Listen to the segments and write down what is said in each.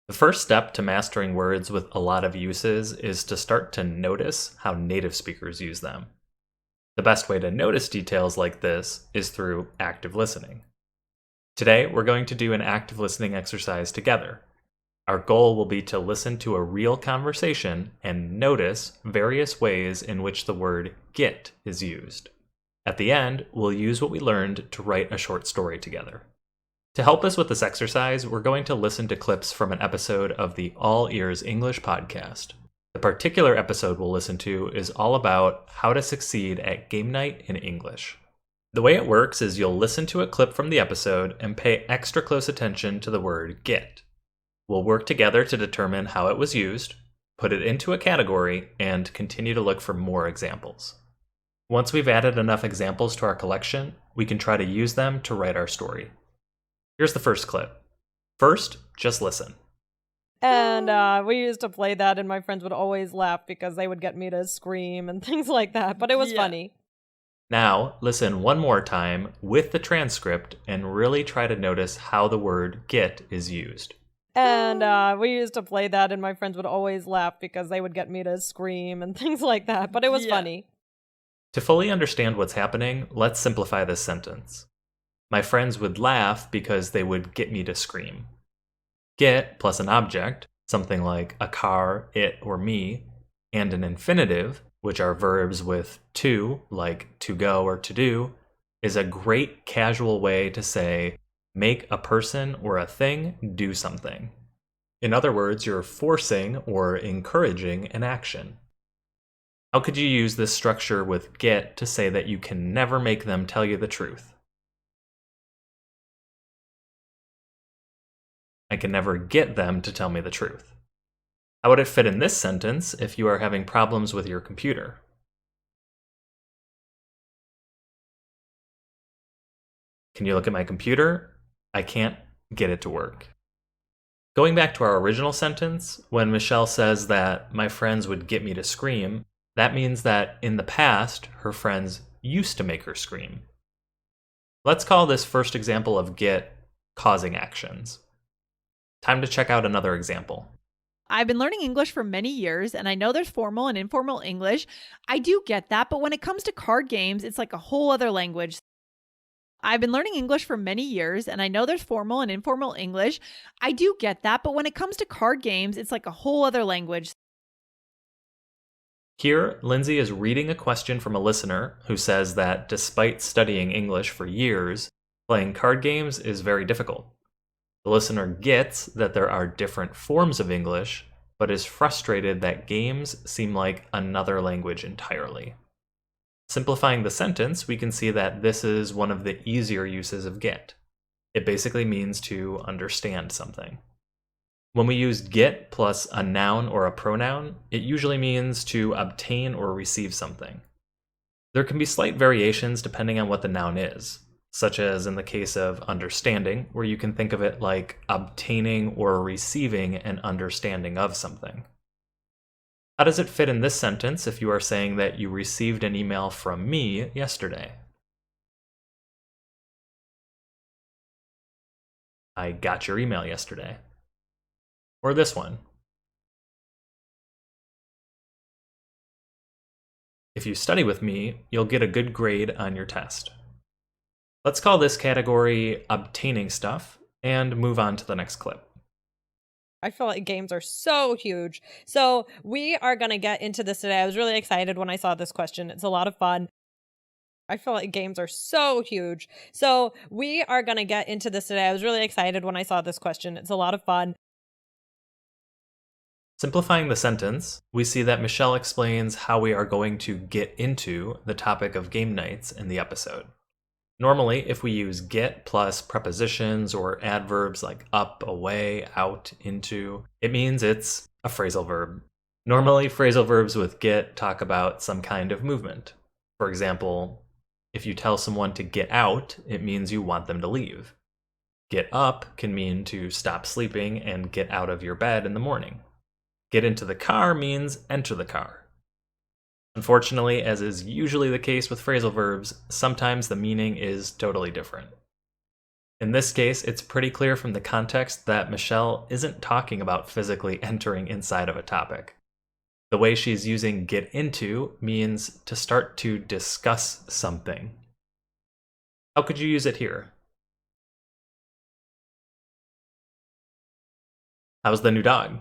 The first step to mastering words with a lot of uses is to start to notice how native speakers use them. The best way to notice details like this is through active listening. Today, we're going to do an active listening exercise together. Our goal will be to listen to a real conversation and notice various ways in which the word get is used. At the end, we'll use what we learned to write a short story together. To help us with this exercise, we're going to listen to clips from an episode of the All Ears English podcast. The particular episode we'll listen to is all about how to succeed at game night in English. The way it works is you'll listen to a clip from the episode and pay extra close attention to the word get. We'll work together to determine how it was used, put it into a category, and continue to look for more examples. Once we've added enough examples to our collection, we can try to use them to write our story. Here's the first clip. First, just listen. And we used to play that, and my friends would always laugh because they would get me to scream and things like that, but it was funny. Now, listen one more time with the transcript and really try to notice how the word get is used. And we used to play that, and my friends would always laugh because they would get me to scream and things like that, but it was funny. To fully understand what's happening, let's simplify this sentence. My friends would laugh because they would get me to scream. Get plus an object, something like a car, it, or me, and an infinitive, which are verbs with to, like to go or to do, is a great casual way to say, make a person or a thing do something. In other words, you're forcing or encouraging an action. How could you use this structure with get to say that you can never make them tell you the truth? I can never get them to tell me the truth. How would it fit in this sentence if you are having problems with your computer? Can you look at my computer? I can't get it to work. Going back to our original sentence, when Michelle says that my friends would get me to scream, that means that in the past, her friends used to make her scream. Let's call this first example of get causing actions. Time to check out another example. I've been learning English for many years, and I know there's formal and informal English. I do get that, but when it comes to card games, it's like a whole other language. I've been learning English for many years, and I know there's formal and informal English. I do get that, but when it comes to card games, it's like a whole other language. Here, Lindsay is reading a question from a listener who says that despite studying English for years, playing card games is very difficult. The listener gets that there are different forms of English, but is frustrated that games seem like another language entirely. Simplifying the sentence, we can see that this is one of the easier uses of get. It basically means to understand something. When we use get plus a noun or a pronoun, it usually means to obtain or receive something. There can be slight variations depending on what the noun is, such as in the case of understanding, where you can think of it like obtaining or receiving an understanding of something. How does it fit in this sentence if you are saying that you received an email from me yesterday? I got your email yesterday. Or this one. If you study with me, you'll get a good grade on your test. Let's call this category obtaining stuff and move on to the next clip. I feel like games are so huge. So we are going to get into this today. I was really excited when I saw this question. It's a lot of fun. I feel like games are so huge. So we are going to get into this today. I was really excited when I saw this question. It's a lot of fun. Simplifying the sentence, we see that Michelle explains how we are going to get into the topic of game nights in the episode. Normally, if we use get plus prepositions or adverbs like up, away, out, into, it means it's a phrasal verb. Normally, phrasal verbs with get talk about some kind of movement. For example, if you tell someone to get out, it means you want them to leave. Get up can mean to stop sleeping and get out of your bed in the morning. Get into the car means enter the car. Unfortunately, as is usually the case with phrasal verbs, sometimes the meaning is totally different. In this case, it's pretty clear from the context that Michelle isn't talking about physically entering inside of a topic. The way she's using get into means to start to discuss something. How could you use it here? How's the new dog?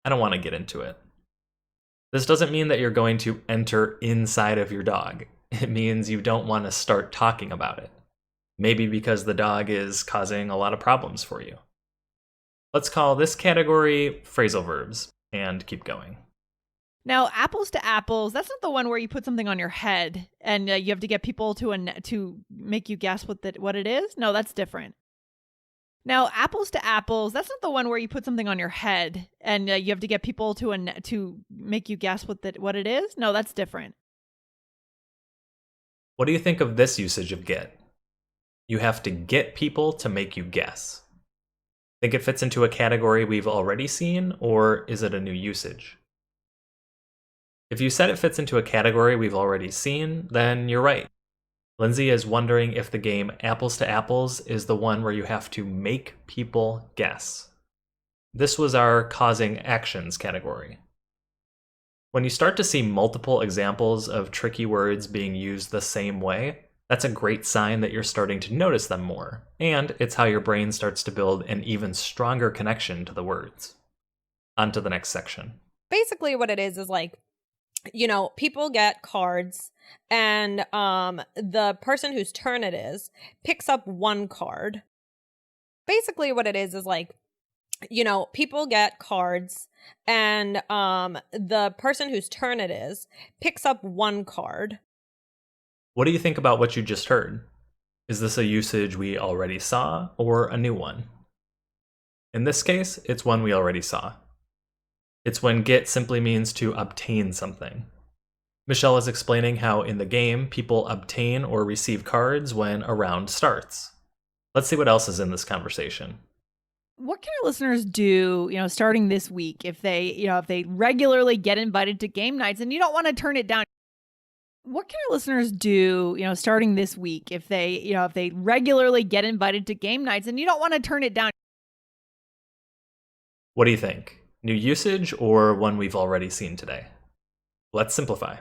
I don't want to get into it. This doesn't mean that you're going to enter inside of your dog. It means you don't want to start talking about it. Maybe because the dog is causing a lot of problems for you. Let's call this category phrasal verbs and keep going. Now, apples to apples, that's not the one where you put something on your head and you have to get people to make you guess what it is. No, that's different. Now, apples to apples, that's not the one where you put something on your head and you have to get people to make you guess what it is. No, that's different. What do you think of this usage of get? You have to get people to make you guess. Think it fits into a category we've already seen, or is it a new usage? If you said it fits into a category we've already seen, then you're right. Lindsay is wondering if the game Apples to Apples is the one where you have to make people guess. This was our causing actions category. When you start to see multiple examples of tricky words being used the same way, that's a great sign that you're starting to notice them more, and it's how your brain starts to build an even stronger connection to the words. On to the next section. Basically what it is like, people get cards and the person whose turn it is picks up one card. Basically what it is like, people get cards and the person whose turn it is picks up one card. What do you think about what you just heard? Is this a usage we already saw or a new one? In this case, it's one we already saw. It's when get simply means to obtain something. Michelle is explaining how in the game, people obtain or receive cards when a round starts. Let's see what else is in this conversation. What can our listeners do, starting this week if they regularly get invited to game nights and you don't want to turn it down? What can our listeners do, starting this week if they regularly get invited to game nights and you don't want to turn it down? What do you think? New usage or one we've already seen today? Let's simplify.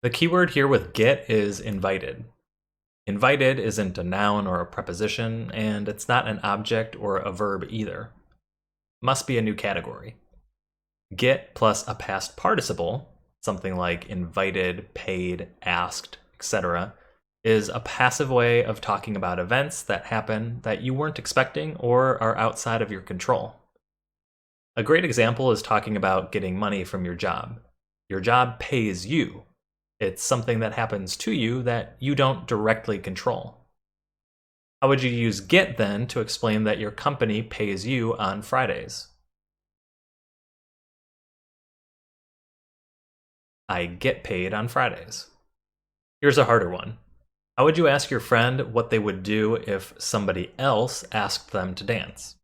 The keyword here with get is invited. Invited isn't a noun or a preposition, and it's not an object or a verb either. Must be a new category. Get plus a past participle, something like invited, paid, asked, etc., is a passive way of talking about events that happen that you weren't expecting or are outside of your control. A great example is talking about getting money from your job. Your job pays you. It's something that happens to you that you don't directly control. How would you use get then to explain that your company pays you on Fridays? I get paid on Fridays. Here's a harder one. How would you ask your friend what they would do if somebody else asked them to dance?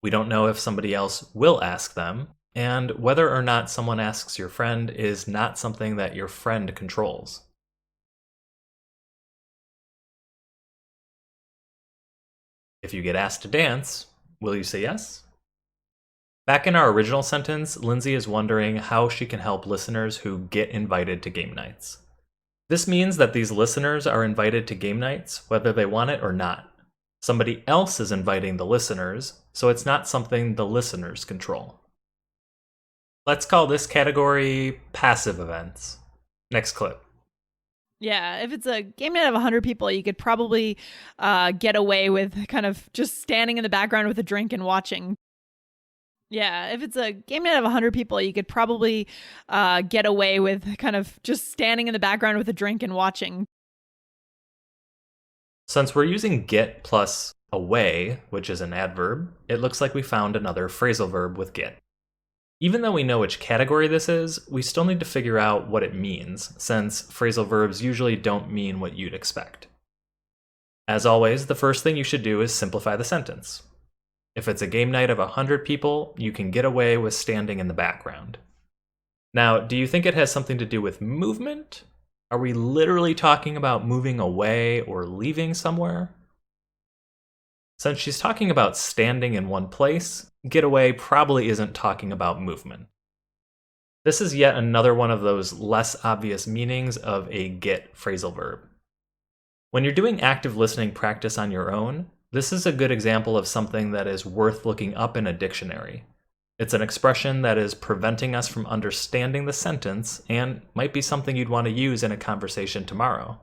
We don't know if somebody else will ask them, and whether or not someone asks your friend is not something that your friend controls. If you get asked to dance, will you say yes? Back in our original sentence, Lindsay is wondering how she can help listeners who get invited to game nights. This means that these listeners are invited to game nights whether they want it or not. Somebody else is inviting the listeners, so it's not something the listeners control. Let's call this category passive events. Next clip. Yeah, if it's a game night of 100 people, you could probably get away with kind of just standing in the background with a drink and watching. Yeah, if it's a game night of 100 people, you could probably get away with kind of just standing in the background with a drink and watching. Since we're using get plus away, which is an adverb, it looks like we found another phrasal verb with get. Even though we know which category this is, we still need to figure out what it means, since phrasal verbs usually don't mean what you'd expect. As always, the first thing you should do is simplify the sentence. If it's a game night of 100 people, you can get away with standing in the background. Now, do you think it has something to do with movement? Are we literally talking about moving away or leaving somewhere? Since she's talking about standing in one place, get away probably isn't talking about movement. This is yet another one of those less obvious meanings of a get phrasal verb. When you're doing active listening practice on your own, this is a good example of something that is worth looking up in a dictionary. It's an expression that is preventing us from understanding the sentence and might be something you'd want to use in a conversation tomorrow.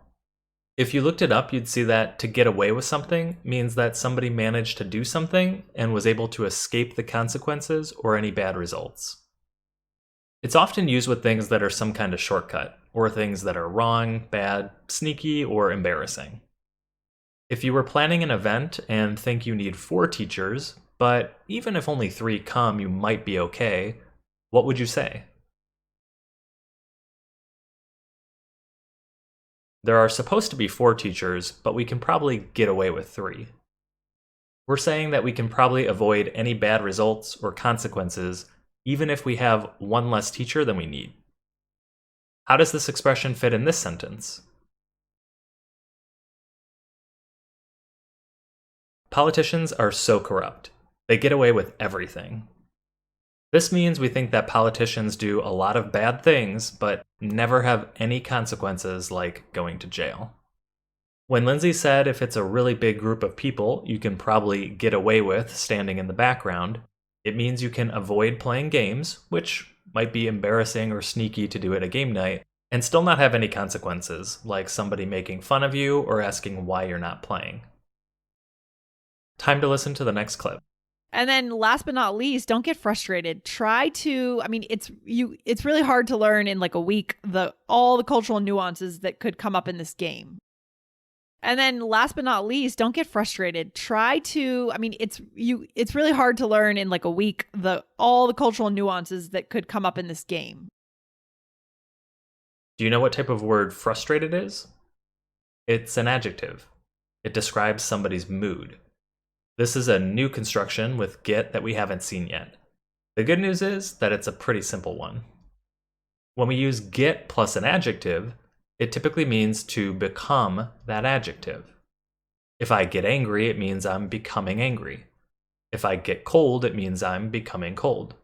If you looked it up, you'd see that to get away with something means that somebody managed to do something and was able to escape the consequences or any bad results. It's often used with things that are some kind of shortcut, or things that are wrong, bad, sneaky, or embarrassing. If you were planning an event and think you need 4 teachers, but even if only 3 come, you might be okay, what would you say? There are supposed to be 4 teachers, but we can probably get away with 3. We're saying that we can probably avoid any bad results or consequences even if we have 1 less teacher than we need. How does this expression fit in this sentence? Politicians are so corrupt. They get away with everything. This means we think that politicians do a lot of bad things, but never have any consequences like going to jail. When Lindsay said if it's a really big group of people, you can probably get away with standing in the background, it means you can avoid playing games, which might be embarrassing or sneaky to do at a game night, and still not have any consequences, like somebody making fun of you or asking why you're not playing. Time to listen to the next clip. And then last but not least, don't get frustrated. Try to, it's really hard to learn in like a week all the cultural nuances that could come up in this game. And then last but not least, don't get frustrated. Try to, it's really hard to learn in like a week all the cultural nuances that could come up in this game. Do you know what type of word frustrated is? It's an adjective. It describes somebody's mood. This is a new construction with get that we haven't seen yet. The good news is that it's a pretty simple one. When we use get plus an adjective, it typically means to become that adjective. If I get angry, it means I'm becoming angry. If I get cold, it means I'm becoming cold.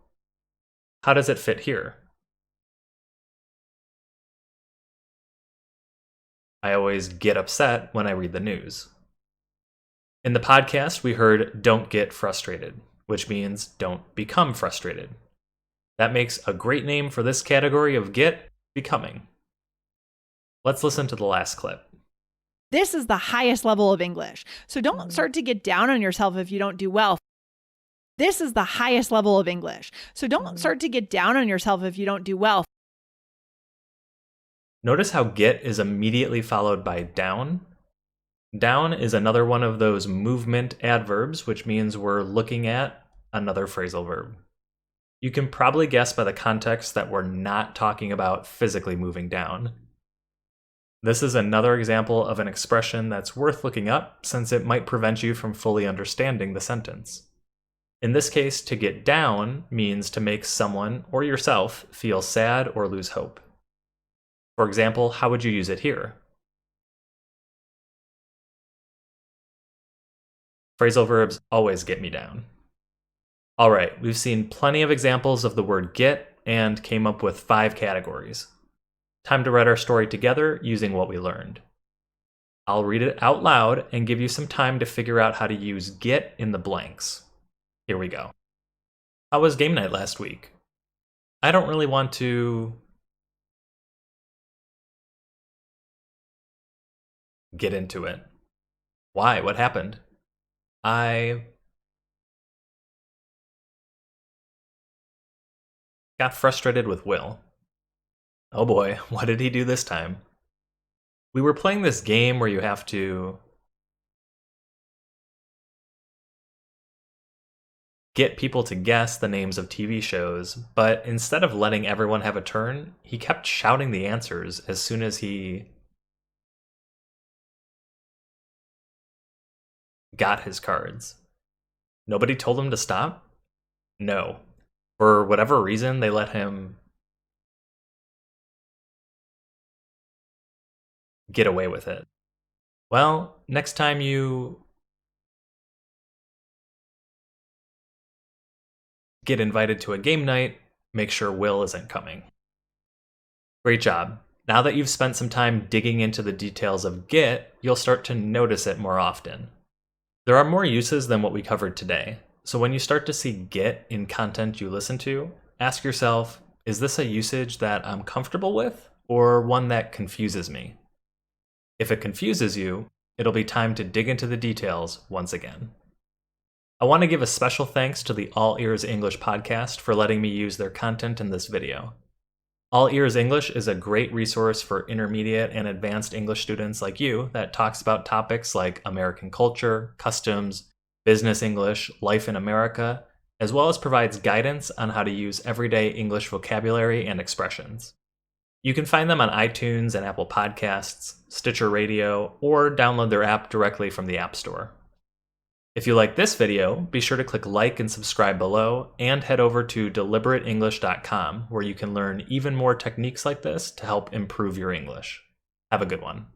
How does it fit here? I always get upset when I read the news. In the podcast, we heard don't get frustrated, which means don't become frustrated. That makes a great name for this category of get, becoming. Let's listen to the last clip. This is the highest level of English, so don't start to get down on yourself if you don't do well. This is the highest level of English, so don't start to get down on yourself if you don't do well. Notice how get is immediately followed by down. Down is another one of those movement adverbs, which means we're looking at another phrasal verb. You can probably guess by the context that we're not talking about physically moving down. This is another example of an expression that's worth looking up since it might prevent you from fully understanding the sentence. In this case, to get down means to make someone or yourself feel sad or lose hope. For example, how would you use it here? Phrasal verbs always get me down. All right, we've seen plenty of examples of the word get and came up with 5 categories. Time to write our story together using what we learned. I'll read it out loud and give you some time to figure out how to use get in the blanks. Here we go. How was game night last week? I don't really want to get into it. Why? What happened? I got frustrated with Will. Oh boy, what did he do this time? We were playing this game where you have to get people to guess the names of TV shows, but instead of letting everyone have a turn, he kept shouting the answers as soon as he got his cards. Nobody told him to stop? No. For whatever reason, they let him get away with it. Well, next time you get invited to a game night, make sure Will isn't coming. Great job. Now that you've spent some time digging into the details of get, you'll start to notice it more often. There are more uses than what we covered today, so when you start to see get in content you listen to, ask yourself, is this a usage that I'm comfortable with, or one that confuses me? If it confuses you, it'll be time to dig into the details once again. I want to give a special thanks to the All Ears English podcast for letting me use their content in this video. All Ears English is a great resource for intermediate and advanced English students like you that talks about topics like American culture, customs, business English, life in America, as well as provides guidance on how to use everyday English vocabulary and expressions. You can find them on iTunes and Apple Podcasts, Stitcher Radio, or download their app directly from the App Store. If you like this video, be sure to click like and subscribe below, and head over to deliberateenglish.com, where you can learn even more techniques like this to help improve your English. Have a good one.